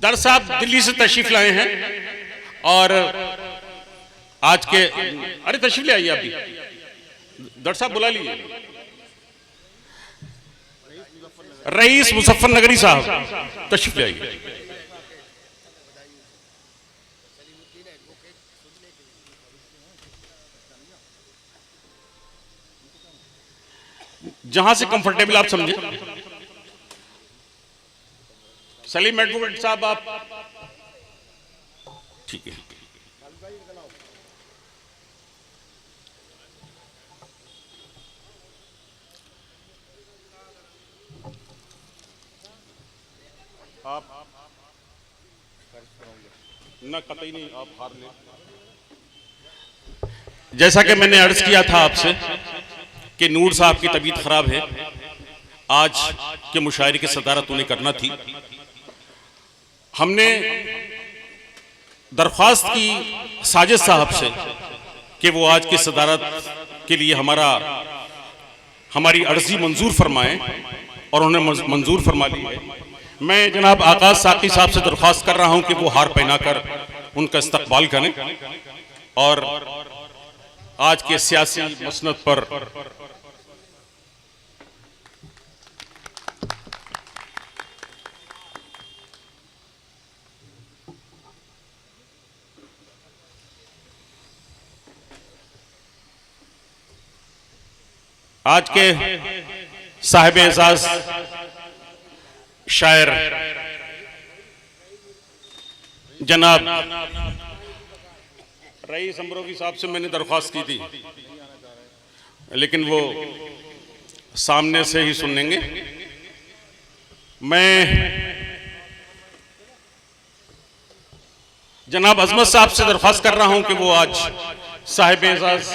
दर साहब दिल्ली से तशरीफ लाए हैं और आज के अरे तशरीफ ले आइए आप भी। दर साहब बुला लीजिए। रईस मुजफ्फरनगरी साहब तशरीफ ले आइए। जहां से कंफर्टेबल आप समझे। सलीम एडवोकेट साहब आप ठीक है। आप ना कतई नहीं, आप हार लें। जैसा कि मैंने अर्ज किया था आपसे कि नूर साहब की तबीयत खराब है, आज के मुशायरे की सदारत उन्हें करना थी। हमने दरख्वास्त की साजिद साहब से कि वो आज की सदारत के लिए हमारी अर्जी मंजूर फरमाएं और उन्हें मंजूर फरमा ली है। मैं जनाब आकाश साकी साहब से दरख्वास्त कर रहा हूं कि वो हार पहनाकर उनका इस्तकबाल करें और आज के सियासी मसनद पर आज के साहिब एजाज शायर जनाब रईस अमरोगी साहब से मैंने दरख्वास्त की थी, लेकिन वो सामने से ही सुन लेंगे। मैं जनाब अजमत साहब से दरख्वास्त कर रहा हूं कि वो आज साहिब एजाज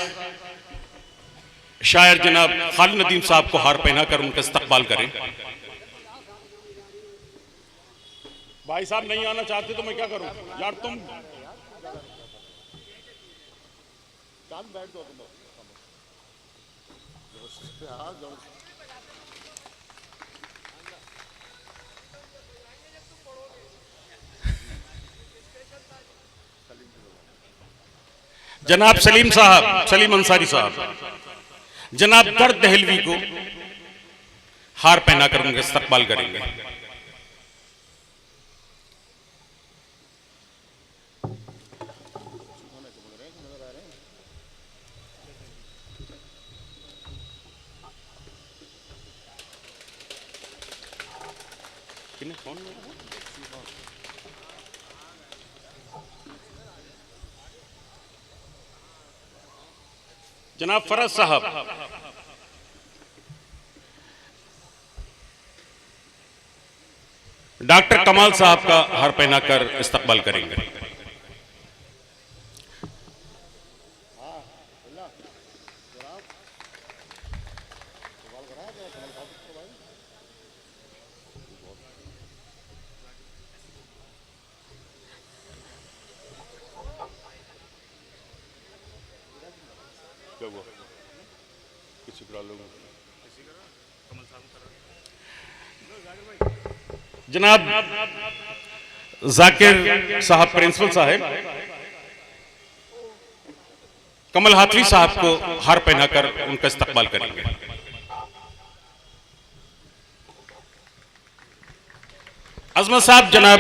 शायर जनाब खालिद नदीम साहब को हार पहनाकर उनका इस्तकबाल करें। भाई साहब नहीं आना चाहते तो मैं क्या करूं यार, तुम बैठ दो। जनाब सलीम साहब, सलीम अंसारी साहब, जनाब दर्द दहलवी को हार पहनाकर उनका इस्तकबाल करेंगे। जनाब फरज साहब, डॉक्टर कमाल साहब का हार पहनाकर इस्तकबाल करेंगे। जनाब जाकिर साहब प्रिंसिपल साहब कमल हाथवी साहब को हार पहनाकर उनका इस्तकबाल करेंगे। अजमत साहब जनाब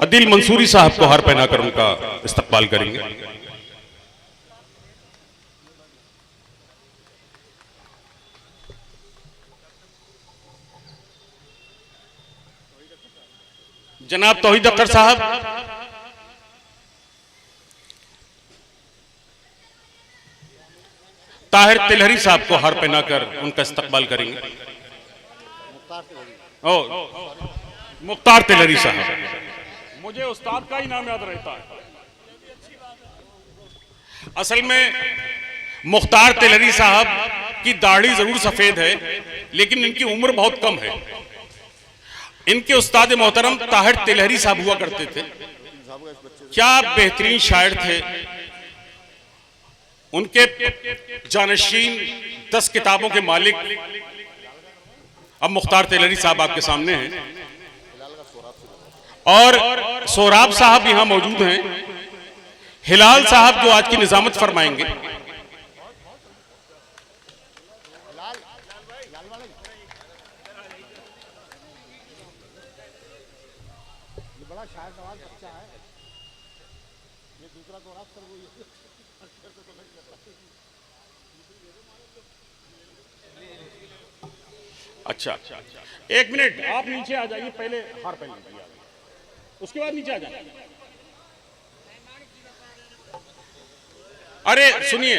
अदिल मंसूरी साहब को हार पहनाकर उनका इस्तकबाल करेंगे। जनाब तौहीद अख्तर साहब ताहिर तिलहरी साहब को हार पहनाकर उनका इस्तकबाल करेंगे। मुख्तार तिलहरी साहब, मुझे उस्ताद का ही नाम याद रहता है। असल में मुख्तार तिलहरी साहब की दाढ़ी जरूर सफेद है, लेकिन इनकी उम्र बहुत कम है। इनके उस्ताद मोहतरम ताहिर तिलहरी साहब हुआ करते थे। क्या बेहतरीन शायर थे। उनके जानशीन 10 किताबों के मालिक अब मुख्तार तेलहरी साहब आपके सामने हैं और सोहराब साहब यहां मौजूद हैं। हिलाल साहब जो आज की निजामत फरमाएंगे। अच्छा, एक मिनट, आप नीचे आ जाइए, पहले हार पहन लीजिए, उसके बाद नीचे आ जाइए। अरे सुनिए,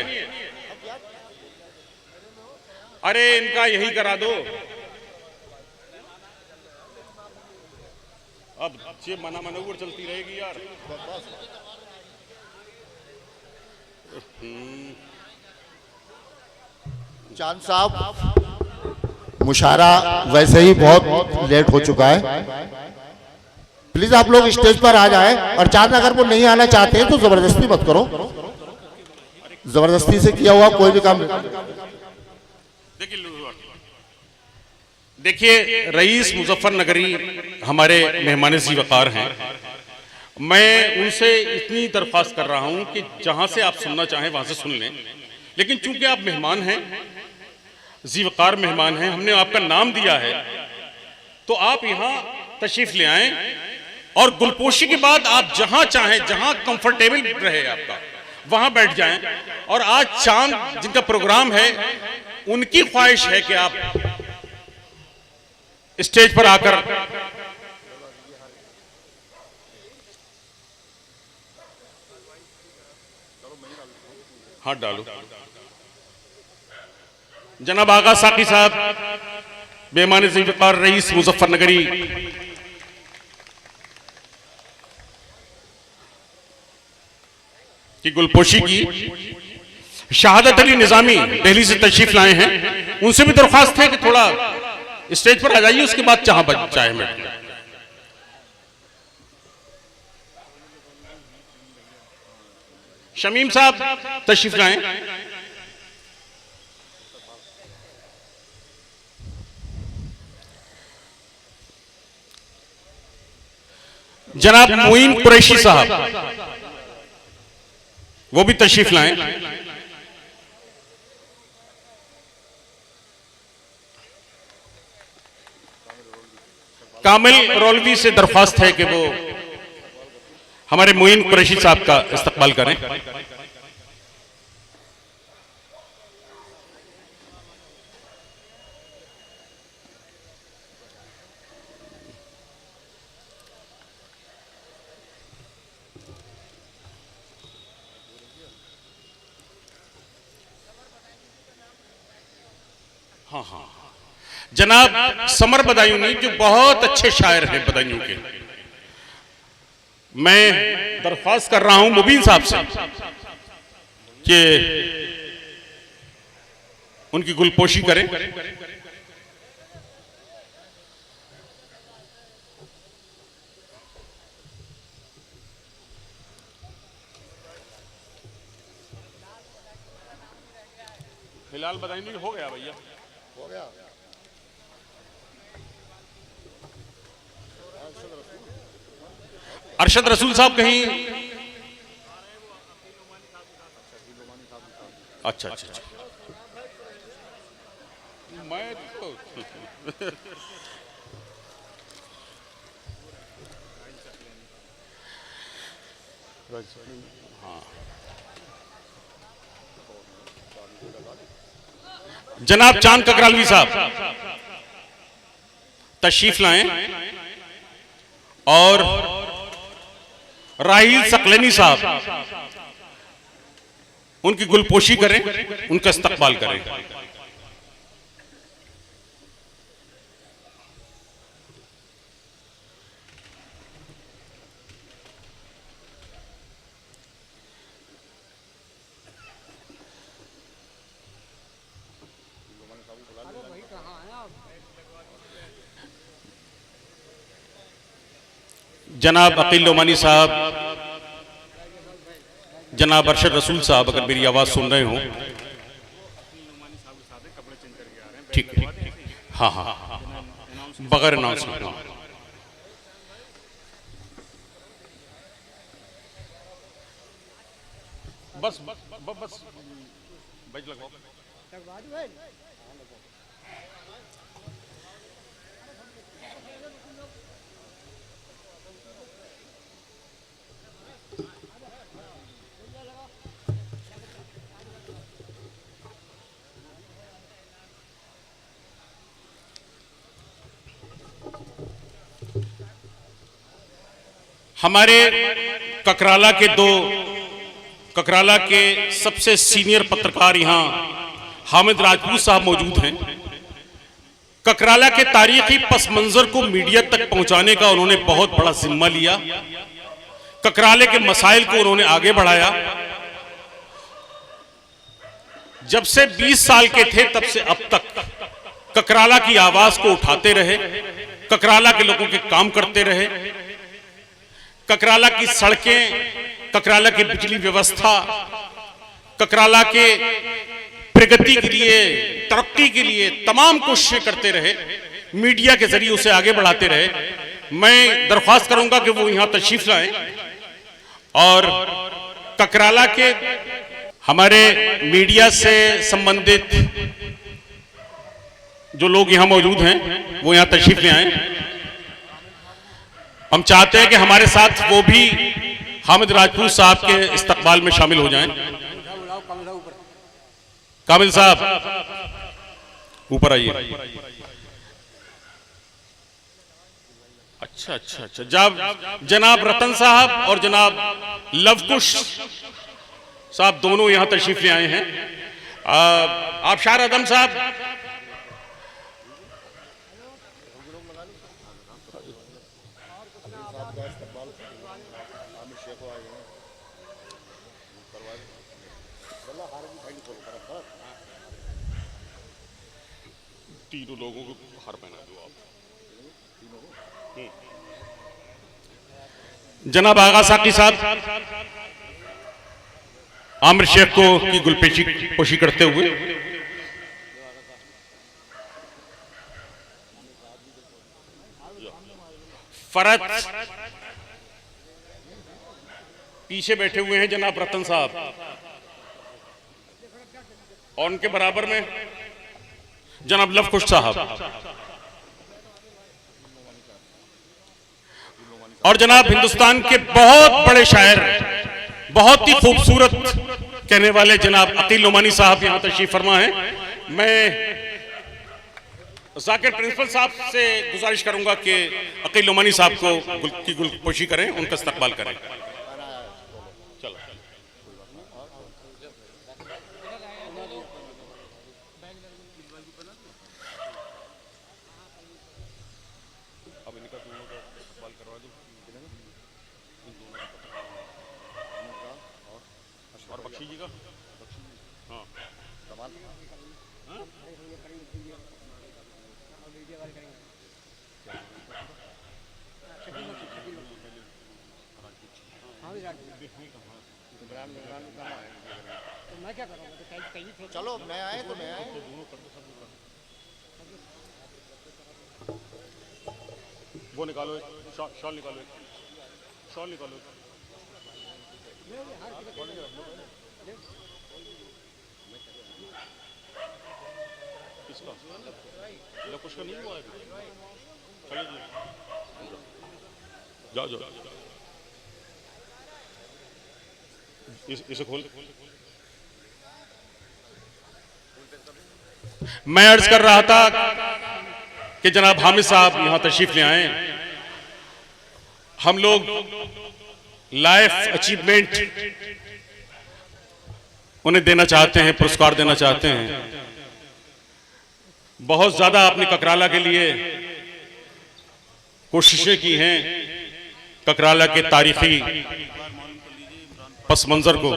अरे इनका यही करा दो। अब ये मना मनोवर चलती रहेगी यार। चांद साहब, मुशायरा वैसे ही बहुत लेट हो चुका है, प्लीज आप लोग स्टेज पर आ जाएं। और चांद अगर वो नहीं आना चाहते हैं तो जबरदस्ती मत करो, जबरदस्ती से किया हुआ कोई भी काम। देखिए, रईस मुजफ्फरनगरी हमारे मेहमान ज़ी वक़ार हैं। मैं उनसे इतनी दरख्वास्त कर रहा हूं कि जहां से आप सुनना चाहें वहां से सुन लें, लेकिन चूंकि आप मेहमान हैं, ज़ी वक़ार मेहमान हैं, हमने आपका नाम दिया है, तो आप यहां तशरीफ ले आएं और गुलपोशी के बाद आप जहां चाहें, जहां कंफर्टेबल रहे आपका, वहां बैठ जाएं। और आज चांद जिनका प्रोग्राम है, उनकी ख्वाहिश है कि आप स्टेज पर आकर हाथ डालो। जनाब आगा साकी साहब, बेमानी ज़ी वक़ार रईस मुजफ्फरनगरी, की गुलपोशी की। शहादत अली निजामी दिल्ली से तशरीफ लाए हैं, उनसे भी दरख्वास्त है कि थोड़ा स्टेज पर आ जाइए, उसके बाद जहां चाहे मैं। शमीम साहब तशरीफ लाएं। जनाब मोइन कुरैशी साहब, वो भी तशरीफ लाएं। कामिल रौलवी से दरख्वास्त है कि वो हमारे मोइन कुरैशी साहब का इस्तकबाल करें। हाँ हाँ, जनाब समर बदायूनी जो बहुत अच्छे शायर हैं बदायूं के, मैं दरख्वास्त कर रहा हूं मुबीन साहब से कि उनकी गुलपोशी करें। फिलहाल बदायूनी हो गया भैया, हो गया। अरशद रसूल साहब कहीं? अच्छा अच्छा अच्छा, मैं तो हाँ। जनाब चांद ककरालवी साहब तशरीफ लाएं और राहील सकलैनी साहब उनकी गुलपोशी करें, उनका इस्तकबाल करें। जनाब अकील लोमानी साहब, जनाब अरशद रसूल साहब अगर मेरी आवाज सुन रहे हो, ठीक है, हाँ हाँ हाँ, बगैर अनाउंसमेंट। बस बस बस बस बैच लगवाओ। हमारे ककराला के सबसे सीनियर पत्रकार यहां हामिद राजपूत साहब मौजूद हैं। ककराला के तारीखी पस मंजर को मीडिया तक पहुंचाने का उन्होंने बहुत बड़ा जिम्मा लिया। ककराले के मसाइल को उन्होंने आगे बढ़ाया। जब से 20 साल के थे तब से अब तक ककराला की आवाज को उठाते रहे, ककराला के लोगों के काम करते रहे। ककराला की सड़कें, ककराला की बिजली व्यवस्था, ककराला के प्रगति के लिए, तरक्की के लिए तमाम कोशिशें करते रहे, मीडिया के जरिए उसे आगे बढ़ाते रहे। मैं दरख्वास्त करूंगा कि वो यहां तशरीफ लाएं और ककराला के हमारे मीडिया से संबंधित जो लोग यहां मौजूद हैं वो यहां तशरीफ ले आए। हम चाहते हैं कि हमारे साथ वो भी हामिद राजपूत साहब के इस्तकबाल में शामिल हो जाएं। कामिल साहब ऊपर आइए। अच्छा अच्छा अच्छा, जनाब रतन साहब और जनाब लवकुश साहब दोनों यहां तशरीफ ले आए हैं। आबशार आदम साहब, तीनों लोगों को हार पहना दो आप। जनाब आगा साकी साहब आमिर शेख को की गुलपोशी करते हुए, फरत पीछे बैठे हुए हैं जनाब रतन साहब और उनके बराबर में जनाब लवकुश साहब और जनाब हिंदुस्तान के बहुत बड़े शायर, बहुत ही खूबसूरत कहने वाले जनाब अकील नोमानी साहब यहां तशरीफ फरमा है। मैं जाकिर प्रिंसिपल साहब से गुजारिश करूंगा कि अकील नोमानी साहब को की गुलपोशी करें, उनका इस्तकबाल करें। चलो अब इनका दोनों का इस्तकबाल करवा दूं और बख्शी जी का। हाँ मैं क्या करूँगा, तो कहीं चलो मैं आए तो मैं आए। वो निकालो, शॉल निकालो, शॉल निकालो। किसका? कुछ का नहीं हुआ है। चलिए जाओ जाओ, इसे खोल। मैं अर्ज कर रहा था कि जनाब हामिद साहब यहां तशरीफ ले आए। हम लोग लाइफ अचीवमेंट उन्हें देना चाहते हैं, पुरस्कार देना चाहते हैं। बहुत ज्यादा आपने ककराला के लिए कोशिशें की हैं, ककराला के तारीखी पस मंजर को।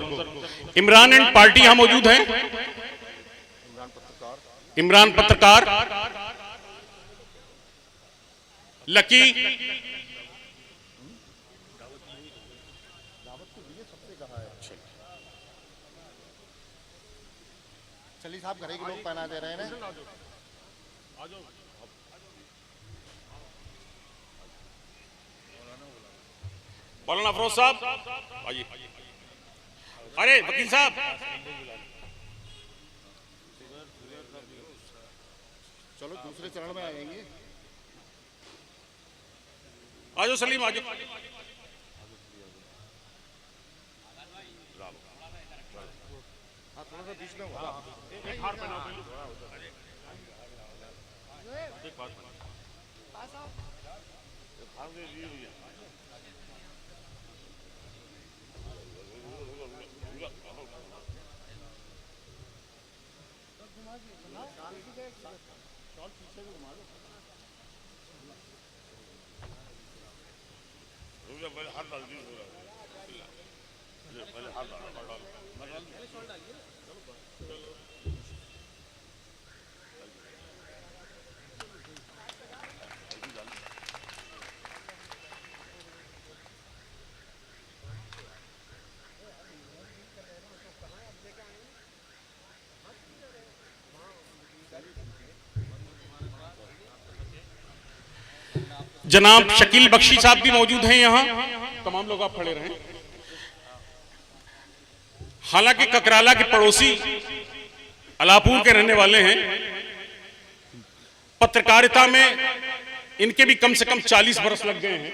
इमरान एंड पार्टी यहां मौजूद हैं। इमरान पत्रकार, लकी, चलिए साहब, घरे के लोग पहना दे रहे हैं ना। मौलाना अफरोज साहब आइए। अरे वकील साहब, चलो दूसरे चरण में आ जाएंगे। आजो सलीम आजो। हाँ, थोड़ा सा बीच में हुआ। जनाब शकील बख्शी साहब भी मौजूद हैं यहाँ। तमाम लोग आप खड़े रहें। हालांकि ककराला के पड़ोसी अलापुर के रहने वाले हैं, पत्रकारिता में इनके भी कम से कम 40 बरस लग गए हैं।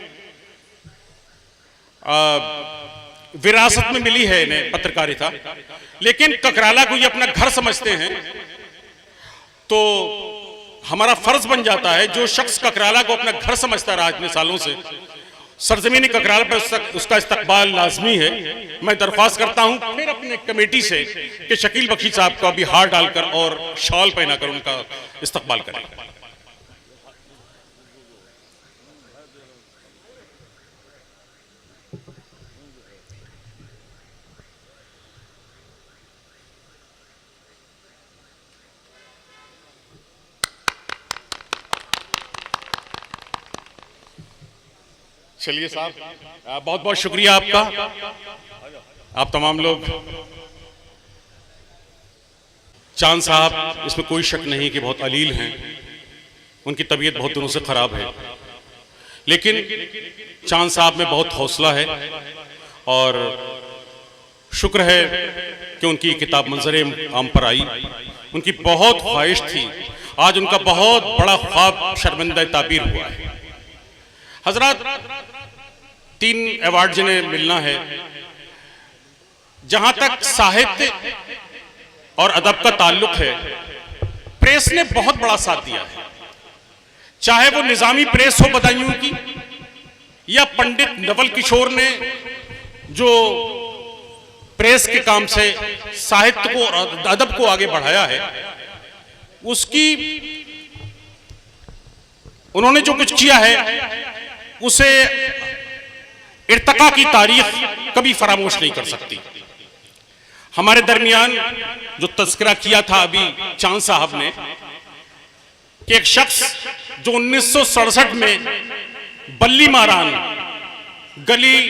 विरासत में मिली है इन्हें पत्रकारिता, लेकिन ककराला को ये अपना घर समझते हैं। तो हमारा फर्ज बन जाता है, जो शख्स ककराला को अपना घर समझता रहा इतने सालों से, सरजमीन ककराला पर उसका इस्तकबाल लाजमी है। मैं दरख्वास्त करता हूं फिर अपने कमेटी से कि शकील बख्शी साहब को अभी हार डालकर और शॉल पहनाकर उनका इस्तकबाल करें। चलिए साहब, बहुत बहुत शुक्रिया आपका। आप तमाम लोग, चांद साहब, इसमें कोई शक नहीं कि बहुत अलील हैं, उनकी तबीयत बहुत दिनों से खराब है, लेकिन चांद साहब में बहुत हौसला है और शुक्र है कि उनकी किताब मंजरे आम पर आई। उनकी बहुत ख्वाहिश थी, आज उनका बहुत बड़ा ख्वाब शर्मिंदा ताबीर हुआ है। हजरत, 3 अवार्ड जिन्हें मिलना है, जहां तक साहित्य और अदब का ताल्लुक है, प्रेस ने बहुत बड़ा साथ दिया है। चाहे वो निजामी प्रेस हो बदायूं की, या पंडित नवल किशोर ने जो प्रेस के काम से साहित्य को और अदब को आगे बढ़ाया है, उसकी उन्होंने जो कुछ किया है उसे इर्तका की तारीख कभी फरामोश नहीं कर सकती। हमारे दरमियान जो तस्करा किया था अभी चांद साहब ने, कि एक शख्स जो 1967 में बल्ली मारान गली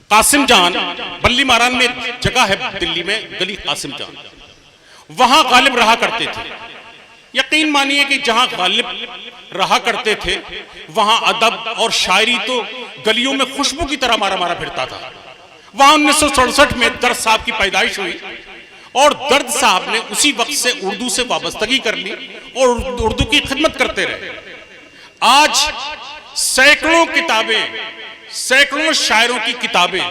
कासिम जान, बल्ली मारान में एक जगह है दिल्ली में, गली कासिम जान, वहां गालिब रहा करते थे। यकीन मानिए कि जहां गालिब रहा करते थे वहां अदब और शायरी तो गलियों में खुशबू की तरह मारा मारा फिरता था। वहां 1967 में दर्द साहब की पैदाइश हुई और दर्द साहब ने उसी वक्त से उर्दू से वाबस्तगी कर ली और उर्दू की खिदमत करते रहे। आज सैकड़ों किताबें, सैकड़ों शायरों की किताबें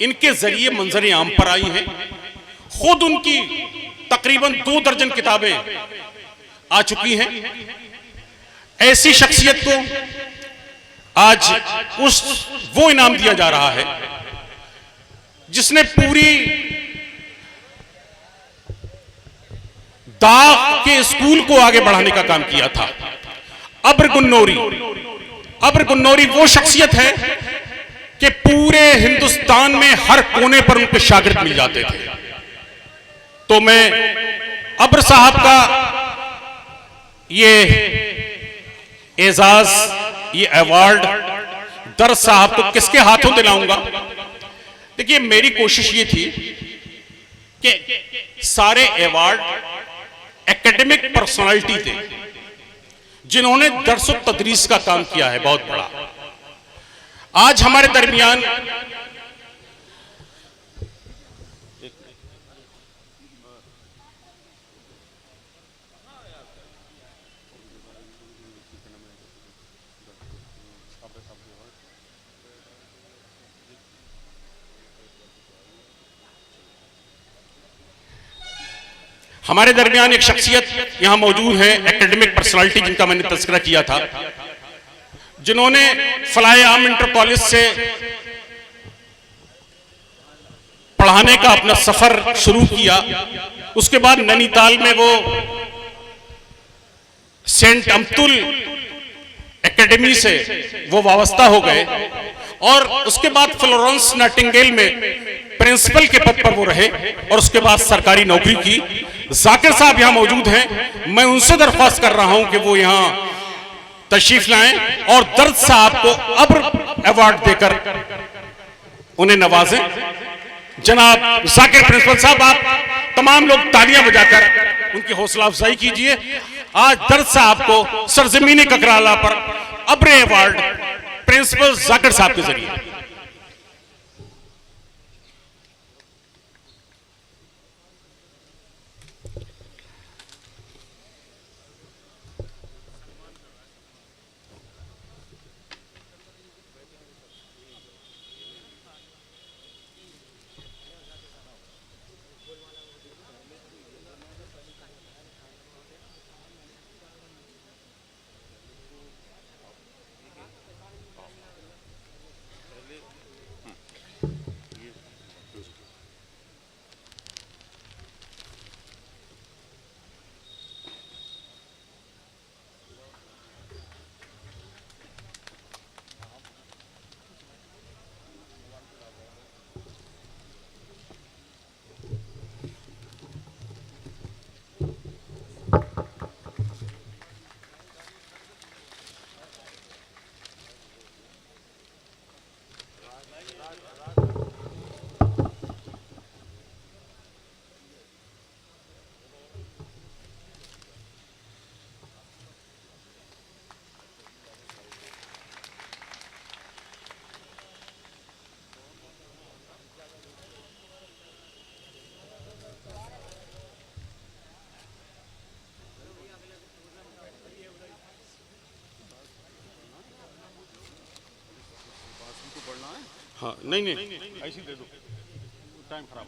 इनके जरिए मंजर आम पर आई हैं। खुद उनकी तकरीबन 2 दर्जन किताबें आ चुकी हैं। ऐसी शख्सियत को आज वो इनाम दिया जा रहा है जिसने पूरी दाग के स्कूल को आगे बढ़ाने का काम किया था। अब्र गुन्नौरी वो शख्सियत है कि पूरे हिंदुस्तान में हर कोने पर उनके शागिर्द मिल जाते थे। तो मैं अब्र साहब का ये एजाज, ये अवार्ड दर्द साहब को किसके हाथों दिलाऊंगा? देखिए, मेरी कोशिश ये थी कि सारे अवार्ड एकेडमिक पर्सनालिटी थे जिन्होंने दर्स और तदरीस का काम किया है बहुत बड़ा। आज हमारे दरमियान हमारे दरमियान एक शख्सियत यहां मौजूद है, एकेडमिक पर्सनालिटी जिनका मैंने तज़किरा किया था, जिन्होंने फलाए आम इंटर कॉलेज से पढ़ाने का अपना सफर शुरू किया। उसके बाद नैनीताल में वो सेंट अमतुल एकेडमी से वो वाबस्ता हो गए और उसके बाद फ्लोरेंस नाइटिंगेल में प्रिंसिपल के पद पर वो रहे और उसके बाद सरकारी नौकरी की। जाकिर साहब यहां मौजूद हैं, मैं उनसे दरख्वास्त कर रहा हूं कि वो यहां तशरीफ लाएं और दर्द साहब को अब्र अवार्ड देकर उन्हें नवाजें। जनाब जाकिर प्रिंसिपल साहब, आप तमाम लोग तालियां बजाकर उनकी हौसला अफजाई कीजिए। आज दर्द साहब को सरजमीनी ककराला पर अब्र अवार्ड प्रिंसिपल जाकिर साहब के जरिए। हाँ, नहीं ऐसी दे दो, टाइम खराब।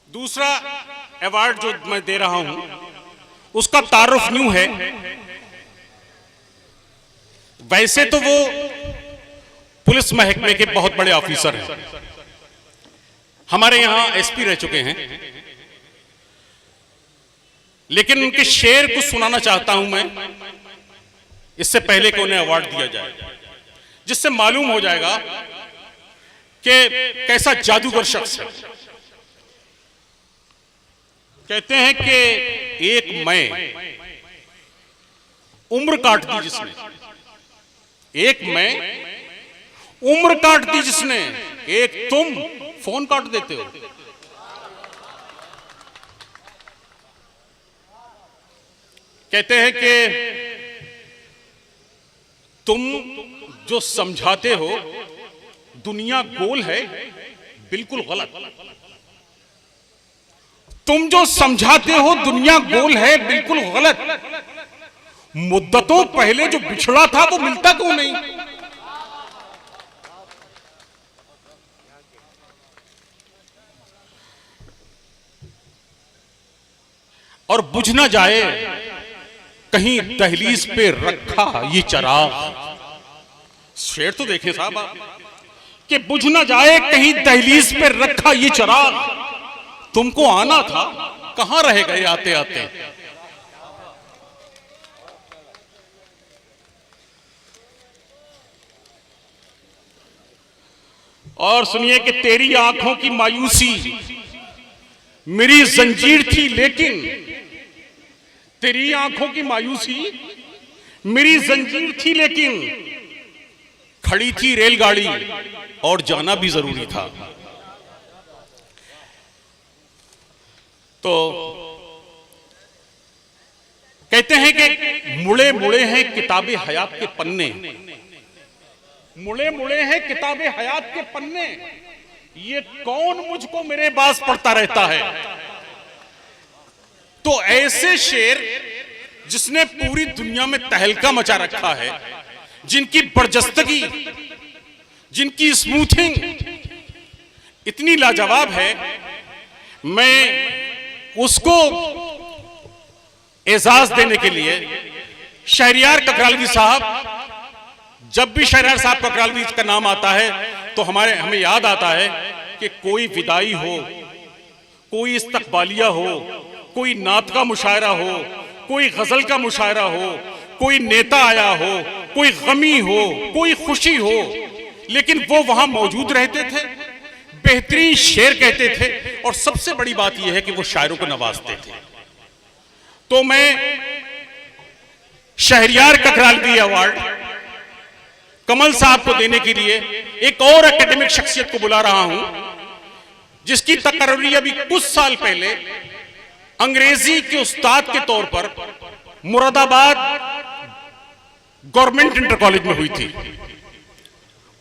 दूसरा अवार्ड जो मैं दे रहा हूं उसका तारुफ न्यू है। वैसे तो वो पुलिस महकमे के बहुत बड़े ऑफिसर हैं, हमारे यहां एसपी रह चुके हैं, लेकिन उनके शेर को सुनाना चाहता हूं मैं, इससे पहले कि उन्हें अवार्ड दिया जाए, जिससे मालूम हो जाएगा कि कैसा जादूगर शख्स है। कहते हैं कि एक मैं उम्र काट दी जिसने, एक मैं उम्र काट दी जिसने, एक तुम फोन काट देते हो। कहते हैं कि तुम जो समझाते हो दुनिया गोल है, बिल्कुल गलत। तुम जो समझाते हो दुनिया गोल है, बिल्कुल गलत। मुद्दतों पहले जो बिछड़ा था वो मिलता क्यों नहीं? और बुझ ना जाए कहीं दहलीज पे रखा ये चराग। शेर तो देखें साहब आप, कि बुझ ना जाए कहीं दहलीज पे रखा ये चराग। तुमको आना था, कहां रह गए आते आते। और सुनिए कि तेरी आंखों की मायूसी मेरी जंजीर थी, लेकिन तेरी आंखों की मायूसी मेरी जंजीर थी, लेकिन खड़ी थी रेलगाड़ी और जाना भी जरूरी था। तो कहते हैं कि मुड़े मुड़े हैं किताबे हयात के पन्ने, मुड़े मुड़े हैं किताबे हयात के पन्ने, ये कौन मुझको मेरे पास पढ़ता रहता है। तो ऐसे शेर जिसने पूरी दुनिया में तहलका मचा रखा है, जिनकी बरजस्तगी, जिनकी स्मूथिंग इतनी लाजवाब है, मैं उसको एजाज देने के लिए शहरियार ककरालवी साहब, जब भी शहरियार साहब ककरालवी का नाम आता है तो हमें याद आता है कि कोई विदाई हो, कोई इस्तकबालिया हो, कोई नात का मुशायरा हो, कोई गजल का मुशायरा हो, कोई नेता आया हो, कोई गमी हो, कोई खुशी हो, लेकिन वो वहां मौजूद रहते थे, बेहतरीन शेर कहते थे, और सबसे बड़ी बात यह है कि वो शायरों को नवाजते थे। तो मैं शहरियार ककरालवी अवार्ड कमल साहब को देने के लिए एक और एकेडमिक शख्सियत को बुला रहा हूं, जिसकी तकर्री अभी कुछ साल पहले अंग्रेजी के उस्ताद के तौर पर मुरादाबाद गवर्नमेंट इंटर कॉलेज में हुई थी।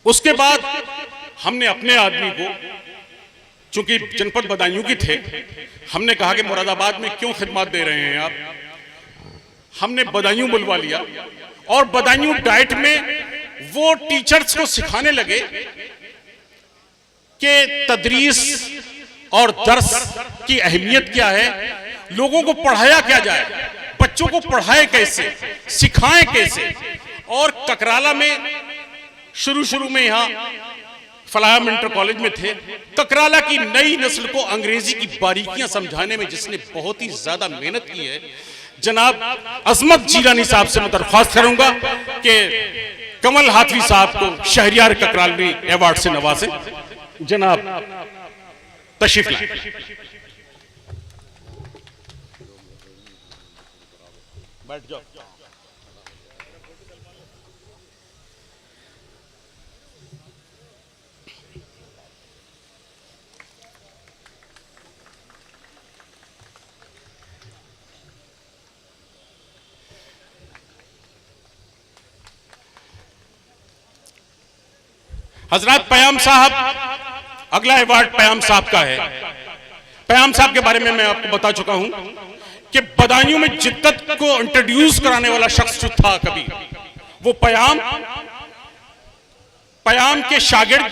उसके बाद हमने अपने आदमी को, चूंकि जनपद बदायूं की थे, हमने कहा कि मुरादाबाद में क्यों खिदमत दे रहे हैं आप, हमने बदायूं बुलवा लिया और बदायूं डाइट में वो टीचर्स को सिखाने लगे कि तदरीस और दर्स की अहमियत क्या है, लोगों को पढ़ाया क्या जाए, बच्चों को पढ़ाए कैसे, सिखाएं कैसे। और ककराला में शुरू में यहां फलाहम इंटर कॉलेज में थे, ककराला की नई नस्ल को अंग्रेजी की बारीकियां समझाने में जिसने बहुत ही ज्यादा मेहनत की है, जनाब अजमत जीलानी साहब से मैं दरख्वास्त करूंगा कि कमल हाथवी साहब को शहरियार ककरालवी अवार्ड से नवाजें। जनाब तशरीफ लाएं। बैठ जाओ। हजरत पयाम साहब, अगला अवार्ड पयाम साहब का है। पयाम साहब के बारे में मैं आपको बता चुका हूं कि बदायूं में जिद्दत को इंट्रोड्यूस कराने वाला शख्स जो था कभी, वो पयाम के शागिर्द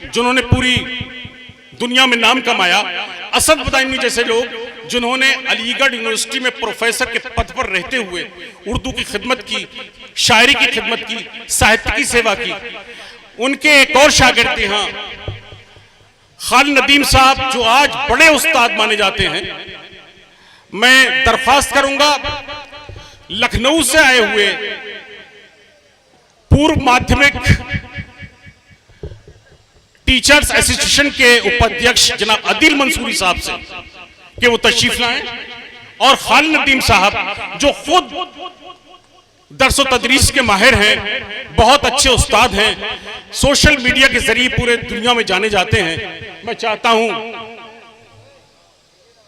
जिन्होंने पूरी दुनिया में नाम कमाया, असद बदायूं जैसे लोग जिन्होंने अलीगढ़ यूनिवर्सिटी में प्रोफेसर के पद पर रहते हुए उर्दू की खिदमत की, शायरी की खिदमत की, साहित्य की सेवा की, उनके एक और शागिर्द यहाँ खालिद नदीम साहब जो आज बड़े उस्ताद माने जाते हैं। मैं दरख्वास्त करूंगा लखनऊ से आए हुए पूर्व माध्यमिक टीचर्स एसोसिएशन के उपाध्यक्ष जनाब अदिल मंसूरी साहब से कि वो तशरीफ लाएं, और खालिद नदीम साहब जो खुद दर्स तदरीस के माहिर हैं, बहुत अच्छे उस्ताद हैं, सोशल मीडिया के जरिए पूरे दुनिया में जाने जाते हैं। मैं चाहता हूं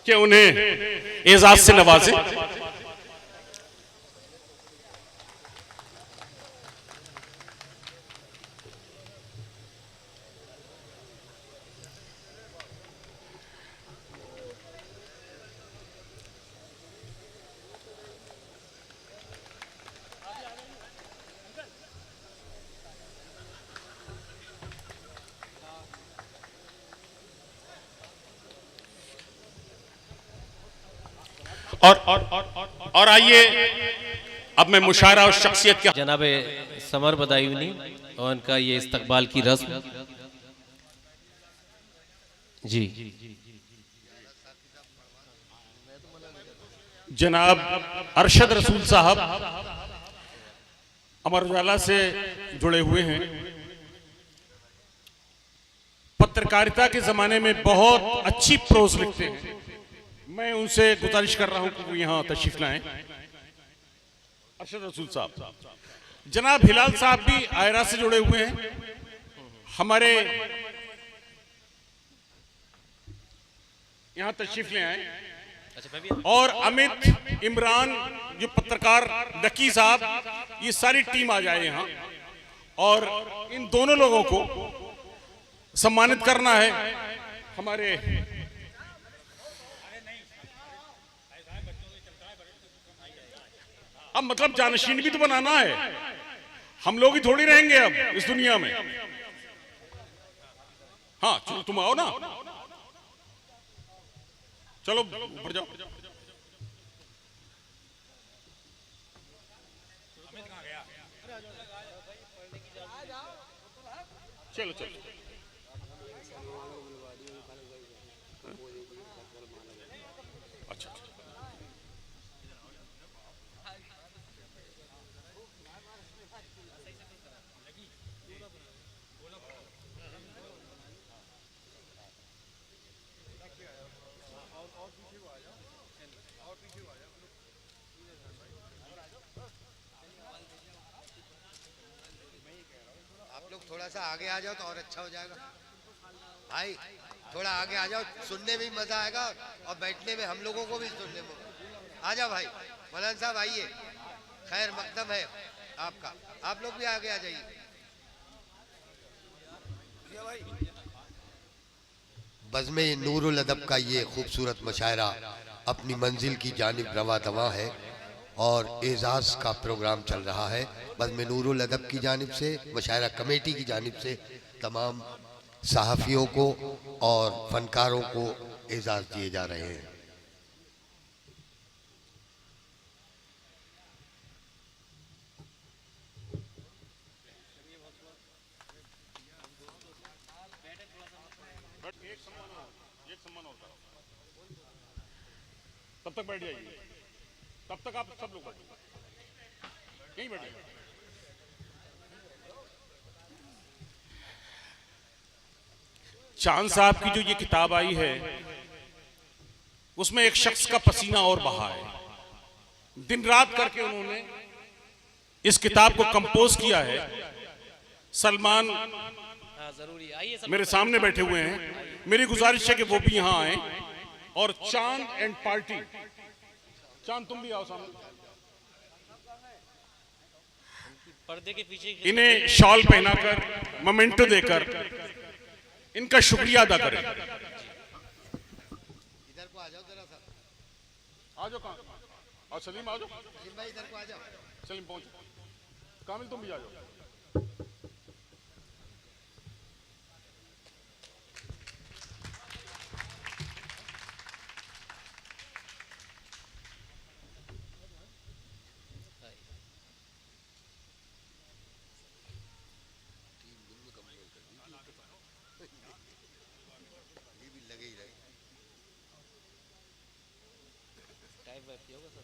कि उन्हें एजाज से नवाजें। और आइए अब मैं मुशायरा और शख्सियत के जनाब समर बदायूनी और उनका ये इस्तकबाल की रस्म। जी जनाब अरशद रसूल साहब अमर उजाला से जुड़े हुए हैं, पत्रकारिता के जमाने में बहुत अच्छी प्रोज लिखते हैं। मैं उनसे गुजारिश कर रहा हूं कि वो यहां तशरीफ लाएं। अरशद रसूल साहब, जनाब हिलाल साहब भी आयरा से जुड़े हुए हैं, हमारे यहां तशरीफ ले आए। अच्छा मैं भी और अमित, इमरान, जो पत्रकार नकी साहब, ये सारी टीम आ जाए यहाँ और इन दोनों लोगों को सम्मानित करना है। हमारे अब मतलब जानशीन भी तो बनाना है, हम लोग ही थोड़ी रहेंगे अब इस दुनिया में। हाँ चलो तुम आओ ना, चलो ऊपर जाओ। चलो चलो अच्छा आप लोग थोड़ा सा आगे आ जाओ तो और अच्छा हो जाएगा भाई। थोड़ा आगे आ जाओ, सुनने में भी मजा आएगा और बैठने में हम लोगों को भी सुनने में। आ जाओ भाई, मौलाना साहब आइए, खैर मकदम है आपका, आप लोग भी आगे आ जाइए। बज़्म नूरुल अदब का ये खूबसूरत मुशायरा अपनी मंजिल की जानिब रवा दवा है और एजाज़ का प्रोग्राम चल रहा है। बज़्म नूरुल अदब की जानिब से, मुशायरा कमेटी की जानिब से तमाम सहाफ़ियों को और फनकारों को एजाज़ दिए जा रहे हैं। एक सम्मान होता है, तब तक बैठ जाइए, तब तक आप सब लोग बैठिए, यहीं बैठिए। चांद साहब की जो ये किताब आई है उसमें एक शख्स का पसीना और बहा है। दिन रात करके उन्होंने इस किताब को कंपोज किया है। सलमान हाँ जरूरी आइए सब मेरे सामने बैठे हुए हैं, मेरी गुजारिश है कि वो भी यहाँ आए। और चांद एंड पार्टी, चांद तुम भी आओ सामने। पर्दे के पीछे इन्हें शॉल पहनाकर, मोमेंटो देकर इनका शुक्रिया अदा करें। इधर को आ जाओ जरा सा, आ जाओ कहाँ, और सलीम आ जाओ, सलीम भाई इधर को आ जाओ। सलीम पहुंचो, कामिल तुम भी आ जाओ। ये भी लगे ही रहे। टाइप वाइप किया होगा सर।